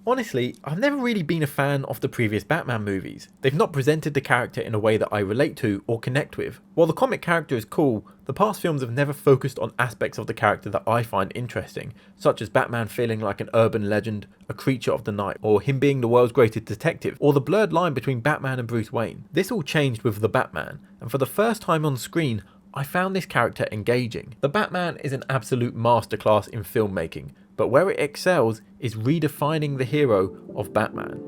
Honestly, I've never really been a fan of the previous Batman movies. They've not presented the character in a way that I relate to or connect with. While the comic character is cool, the past films have never focused on aspects of the character that I find interesting, such as Batman feeling like an urban legend, a creature of the night, or him being the world's greatest detective, or the blurred line between Batman and Bruce Wayne. This all changed with the Batman, and for the first time on screen, I found this character engaging. The Batman is an absolute masterclass in filmmaking, but where it excels is redefining the hero of Batman.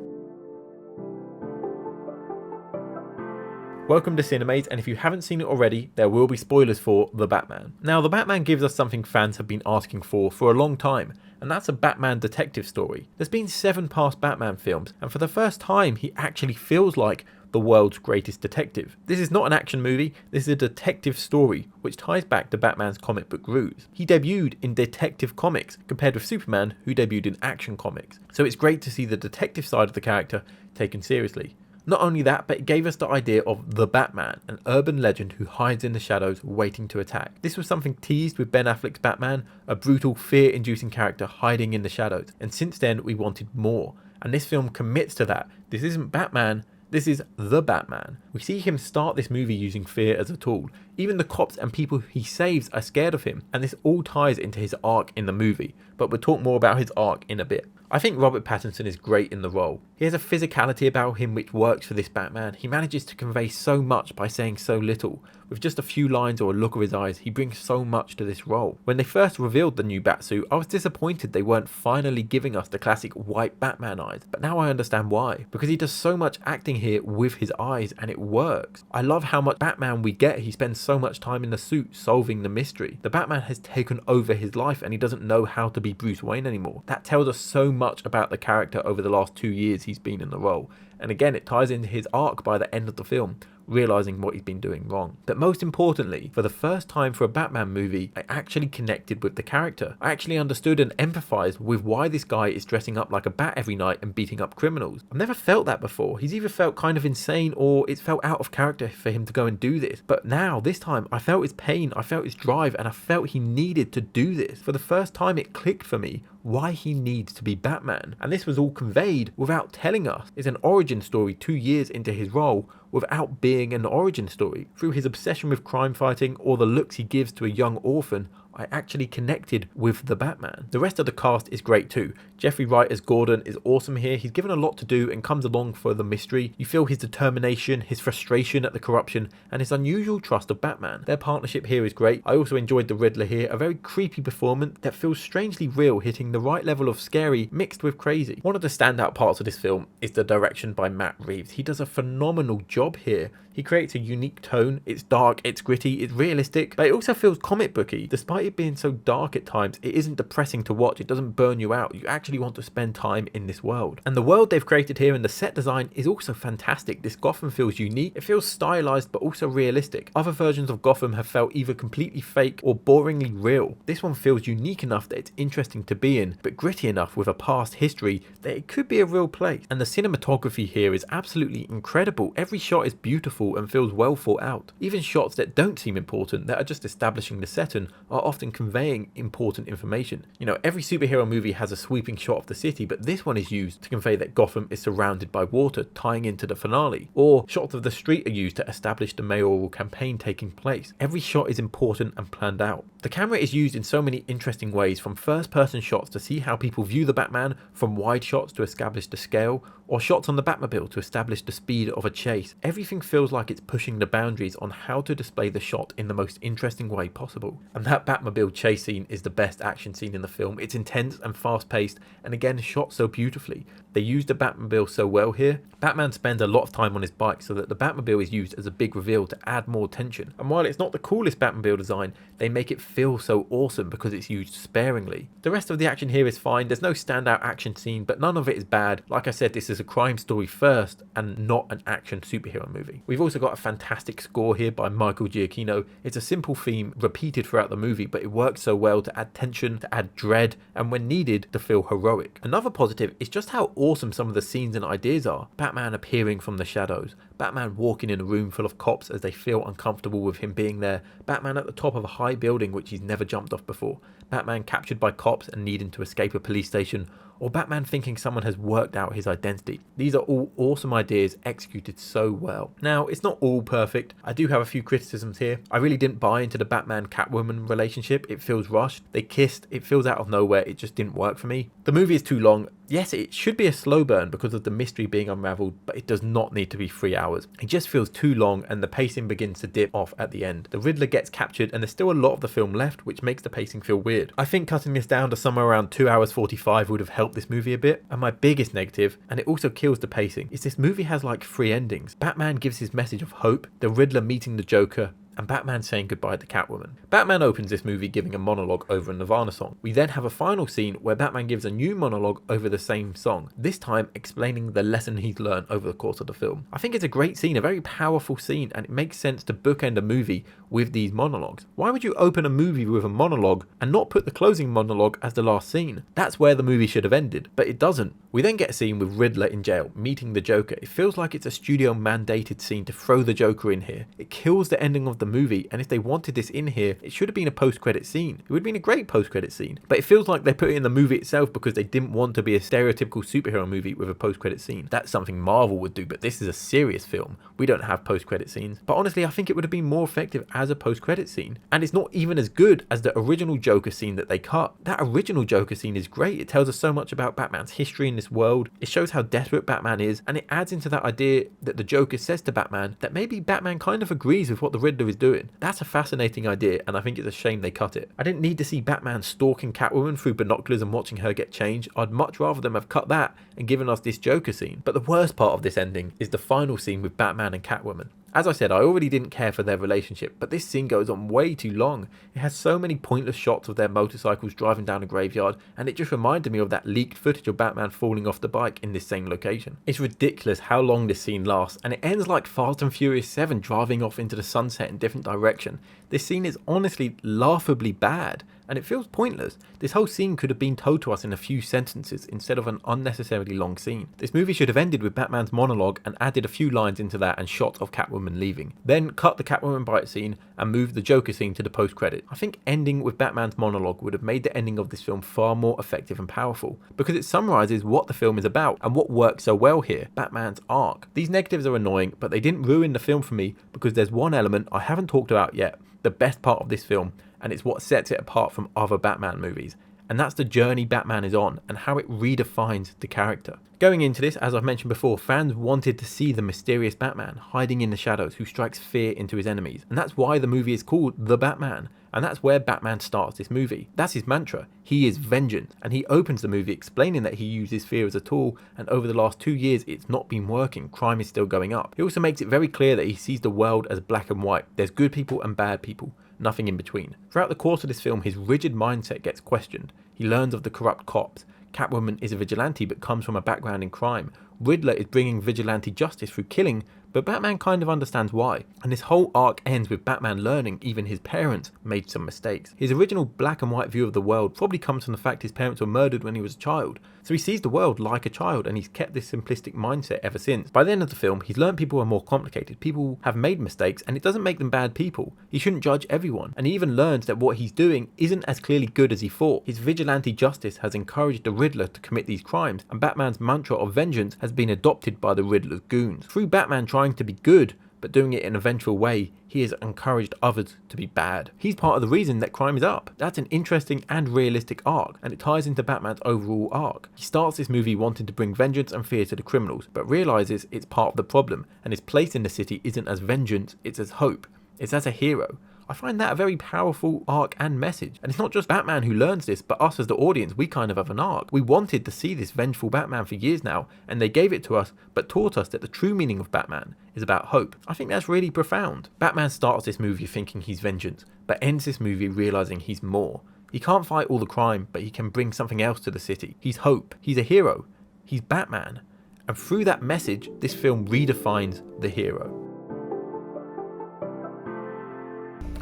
Welcome to Cinemaze, and if you haven't seen it already, there will be spoilers for The Batman. Now, The Batman gives us something fans have been asking for a long time, and that's a Batman detective story. There's been 7 past Batman films, and for the first time, he actually feels like the world's greatest detective. This is not an action movie, this is a detective story, which ties back to Batman's comic book roots. He debuted in detective comics, compared with Superman, who debuted in action comics. So it's great to see the detective side of the character taken seriously. Not only that, but it gave us the idea of the Batman, an urban legend who hides in the shadows waiting to attack. This was something teased with Ben Affleck's Batman, a brutal, fear-inducing character hiding in the shadows. And since then, we wanted more. And this film commits to that. This isn't Batman, this is the Batman. We see him start this movie using fear as a tool. Even the cops and people he saves are scared of him, and this all ties into his arc in the movie, but we'll talk more about his arc in a bit. I think Robert Pattinson is great in the role. He has a physicality about him which works for this Batman. He manages to convey so much by saying so little. With just a few lines or a look of his eyes, he brings so much to this role. When they first revealed the new Batsuit, I was disappointed they weren't finally giving us the classic white Batman eyes, but now I understand why. Because he does so much acting here with his eyes and it works. I love how much Batman we get. He spends so much time in the suit solving the mystery. The Batman has taken over his life and he doesn't know how to be Bruce Wayne anymore. That tells us so much about the character over the last 2 years he's been in the role. And again, it ties into his arc by the end of the film, realizing what he's been doing wrong. But most importantly, for the first time for a Batman movie, I actually connected with the character. I actually understood and empathized with why this guy is dressing up like a bat every night and beating up criminals. I've never felt that before. He's either felt kind of insane or it felt out of character for him to go and do this. But now, this time, I felt his pain, I felt his drive, and I felt he needed to do this. For the first time, it clicked for me why he needs to be Batman. And this was all conveyed without telling us. It's an origin story 2 years into his role without being an origin story. Through his obsession with crime fighting or the looks he gives to a young orphan, I actually connected with the Batman. The rest of the cast is great too. Jeffrey Wright as Gordon is awesome here. He's given a lot to do and comes along for the mystery. You feel his determination, his frustration at the corruption, and his unusual trust of Batman. Their partnership here is great. I also enjoyed the Riddler here, a very creepy performance that feels strangely real, hitting the right level of scary mixed with crazy. One of the standout parts of this film is the direction by Matt Reeves. He does a phenomenal job here. He creates a unique tone. It's dark, it's gritty, it's realistic, but it also feels comic booky. Despite it being so dark at times, it isn't depressing to watch. It doesn't burn you out. You actually want to spend time in this world. And the world they've created here and the set design is also fantastic. This Gotham feels unique. It feels stylized but also realistic. Other versions of Gotham have felt either completely fake or boringly real. This one feels unique enough that it's interesting to be in, but gritty enough with a past history that it could be a real place. And the cinematography here is absolutely incredible. Every shot is beautiful and feels well thought out. Even shots that don't seem important, that are just establishing the setting, are often conveying important information. You know, every superhero movie has a sweeping shot of the city, but this one is used to convey that Gotham is surrounded by water, tying into the finale. Or shots of the street are used to establish the mayoral campaign taking place. Every shot is important and planned out. The camera is used in so many interesting ways, from first-person shots to see how people view the Batman, from wide shots to establish the scale, or shots on the Batmobile to establish the speed of a chase. Everything feels like it's pushing the boundaries on how to display the shot in the most interesting way possible. And that Batmobile chase scene is the best action scene in the film. It's intense and fast-paced, and again shot so beautifully. They used the Batmobile so well here. Batman spends a lot of time on his bike so that the Batmobile is used as a big reveal to add more tension. And while it's not the coolest Batmobile design, they make it feel so awesome because it's used sparingly. The rest of the action here is fine. There's no standout action scene, but none of it is bad. Like I said, this is a crime story first and not an action superhero movie. We've also got a fantastic score here by Michael Giacchino. It's a simple theme repeated throughout the movie, but it works so well to add tension, to add dread, and when needed, to feel heroic. Another positive is just how awesome some of the scenes and ideas are. Batman appearing from the shadows, Batman walking in a room full of cops as they feel uncomfortable with him being there, Batman at the top of a high building which he's never jumped off before, Batman captured by cops and needing to escape a police station, or Batman thinking someone has worked out his identity. These are all awesome ideas executed so well. Now, it's not all perfect. I do have a few criticisms here. I really didn't buy into the Batman-Catwoman relationship. It feels rushed. They kissed. It feels out of nowhere. It just didn't work for me. The movie is too long. Yes, it should be a slow burn because of the mystery being unraveled, but it does not need to be 3 hours. It just feels too long and the pacing begins to dip off at the end. The Riddler gets captured and there's still a lot of the film left, which makes the pacing feel weird. I think cutting this down to somewhere around 2 hours 45 would have helped this movie a bit. And my biggest negative, and it also kills the pacing, is this movie has like 3 endings. Batman gives his message of hope, the Riddler meeting the Joker, and Batman saying goodbye to Catwoman. Batman opens this movie giving a monologue over a Nirvana song. We then have a final scene where Batman gives a new monologue over the same song, this time explaining the lesson he's learned over the course of the film. I think it's a great scene, a very powerful scene, and it makes sense to bookend a movie with these monologues. Why would you open a movie with a monologue and not put the closing monologue as the last scene? That's where the movie should have ended, but it doesn't. We then get a scene with Riddler in jail, meeting the Joker. It feels like it's a studio mandated scene to throw the Joker in here. It kills the ending of the movie, and if they wanted this in here, it should have been a post-credit scene. It would have been a great post-credit scene, but it feels like they put it in the movie itself because they didn't want to be a stereotypical superhero movie with a post-credit scene. That's something Marvel would do, but this is a serious film. We don't have post-credit scenes. But honestly, I think it would have been more effective as a post-credit scene, and it's not even as good as the original Joker scene that they cut. That original Joker scene is great. It tells us so much about Batman's history in this world. It shows how desperate Batman is, and it adds into that idea that the Joker says to Batman that maybe Batman kind of agrees with what the Riddler is doing. That's a fascinating idea, and I think it's a shame they cut it. I didn't need to see Batman stalking Catwoman through binoculars and watching her get changed. I'd much rather them have cut that and given us this Joker scene. But the worst part of this ending is the final scene with Batman and Catwoman. As I said, I already didn't care for their relationship, but this scene goes on way too long. It has so many pointless shots of their motorcycles driving down a graveyard, and it just reminded me of that leaked footage of Batman falling off the bike in this same location. It's ridiculous how long this scene lasts, and it ends like Fast and Furious 7 driving off into the sunset in different direction. This scene is honestly laughably bad, and it feels pointless. This whole scene could have been told to us in a few sentences instead of an unnecessarily long scene. This movie should have ended with Batman's monologue and added a few lines into that and shots of Catwoman leaving. Then cut the Catwoman bite scene and move the Joker scene to the post-credit. I think ending with Batman's monologue would have made the ending of this film far more effective and powerful, because it summarizes what the film is about and what works so well here, Batman's arc. These negatives are annoying, but they didn't ruin the film for me because there's one element I haven't talked about yet, the best part of this film, and it's what sets it apart from other Batman movies. And that's the journey Batman is on and how it redefines the character. Going into this, as I've mentioned before, fans wanted to see the mysterious Batman hiding in the shadows who strikes fear into his enemies. And that's why the movie is called The Batman. And that's where Batman starts this movie. That's his mantra. He is vengeance. And he opens the movie explaining that he uses fear as a tool, and over the last 2 years it's not been working. Crime is still going up. He also makes it very clear that he sees the world as black and white. There's good people and bad people. Nothing in between. Throughout the course of this film, his rigid mindset gets questioned. He learns of the corrupt cops. Catwoman is a vigilante but comes from a background in crime. Riddler is bringing vigilante justice through killing, but Batman kind of understands why. And this whole arc ends with Batman learning even his parents made some mistakes. His original black and white view of the world probably comes from the fact his parents were murdered when he was a child. So he sees the world like a child, and he's kept this simplistic mindset ever since. By the end of the film, he's learned people are more complicated. People have made mistakes, and it doesn't make them bad people. He shouldn't judge everyone. And he even learns that what he's doing isn't as clearly good as he thought. His vigilante justice has encouraged the Riddler to commit these crimes, and Batman's mantra of vengeance has been adopted by the Riddler's goons. Through Batman trying to be good, but doing it in a vengeful way, he has encouraged others to be bad. He's part of the reason that crime is up. That's an interesting and realistic arc, and it ties into Batman's overall arc. He starts this movie wanting to bring vengeance and fear to the criminals, but realizes it's part of the problem, and his place in the city isn't as vengeance, it's as hope. It's as a hero. I find that a very powerful arc and message. And it's not just Batman who learns this, but us as the audience, we kind of have an arc. We wanted to see this vengeful Batman for years now, and they gave it to us, but taught us that the true meaning of Batman is about hope. I think that's really profound. Batman starts this movie thinking he's vengeance, but ends this movie realizing he's more. He can't fight all the crime, but he can bring something else to the city. He's hope. He's a hero. He's Batman. And through that message, this film redefines the hero.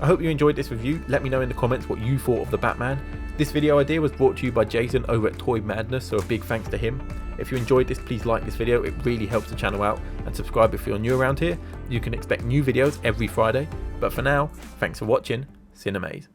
I hope you enjoyed this review. Let me know in the comments what you thought of the Batman. This video idea was brought to you by Jason over at Toy Madness, so a big thanks to him. If you enjoyed this, please like this video. It really helps the channel out, and subscribe if you're new around here. You can expect new videos every Friday. But for now, thanks for watching. Cinemaze.